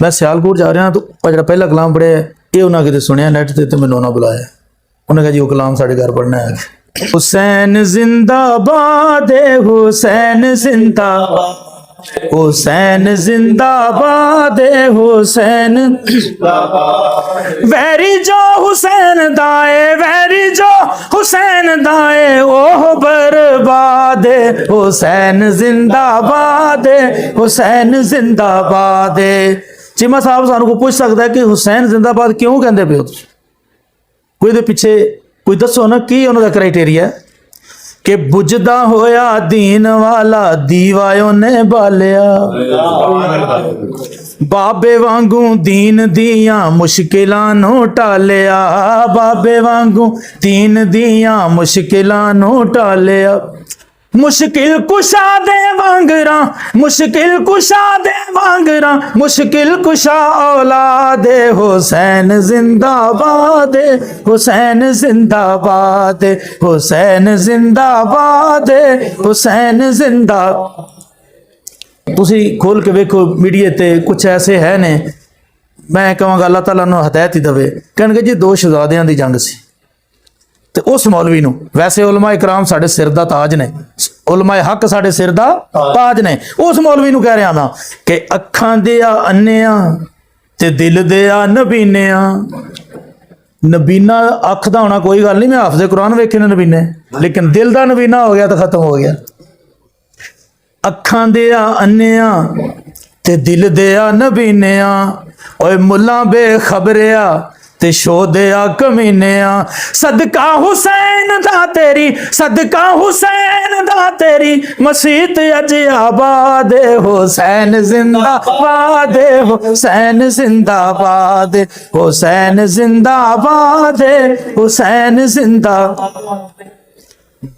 मैं सियालकोट जा रहा तो जो पहला कलाम पढ़िया ये उन्हें कितने सुनिया नैट से, तो मैंने उन्हें बुलाया। उन्हें कहा जी वो कलाम साढ़े घर पढ़ना है। हुसैन जिंदाबाद, हुसैन जिंदाबाद, हुसैन जिंदाबाद, हुसैन वैरी जो हुसैन दाए, वैरी जो हुसैन दाए ओह बर्बाद, हुसैन जिंदाबाद, हुसैन जिंदाबाद। चीमा साहब सानू को पूछ सकता है कि हुसैन जिंदाबाद क्यों कहते पे हो? कोई दे पिछे कोई दसो ना की उन्होंने क्राइटेरिया कि बुझदा होया दीन वाला दीवा ने बालिया, बाबे वांगू दीन दिया मुश्किलां नो टालिया, बाबे वांगू दीन दिया मुश्किलां नो टालिया। मुश्किल कुशा दे वांगरा, मुश्किल कुशा दे वांगरा, मुश्किल कुशा औलाद, हुसैन जिंदाबाद, हुसैन जिंदाबाद, हुसैन जिंदाबाद, हुसैन जिंदाबाद। तुसी खोल के वेखो मीडिया ते कुछ ऐसे है ने, मैं कहांगा अल्लाह ताला नूं हदायत ही दवे। कहणगे जी दो शहजादियां दी जंग सी ते उस मौलवी नूं, वैसे उलमाए कराम साडे सिर दा ताज ने, उलमाए हक साडे सिर दा ताज ने, उस मौलवी नूं कह रहा ना कि अखां दिया अन्निया ते दिल दिया नबीनिया। नबीना अख दा होना कोई गल नहीं, मैं हाफिज़े कुरान वेखे ने नबीने, लेकिन दिल दा नबीना हो गया तो खत्म हो गया। अखां दिया अन्निया ते दिल दिया नबीनिया, ओए मुल्ला बेखबरिया ते शो दिया कमीनिया। सदका हुसैन दा तेरी, सदका हुसैन दा तेरी मसीत अज आबाद, हुसैन जिंदाबाद, हुसैन जिंदाबाद, हुसैन जिंदाबाद, हुसैन जिंदाबाद।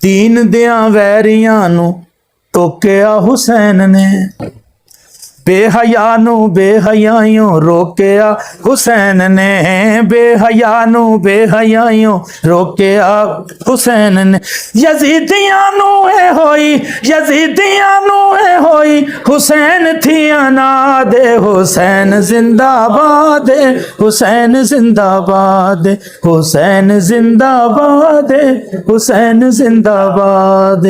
दीन दियां वैरियां नू टोकिया हुसैन ने, बेहया नू बेहयाइयों रोकिया हुसैन ने, बेहया नू बेहयाइयों रोकिया हुसैन ने। यजीदियां नू है होई, यजीदियां नू है होई हुसैन थी अनाद, हुसैन जिंदाबाद, हुसैन जिंदाबाद, हुसैन जिंदाबाद, हुसैन जिंदाबाद।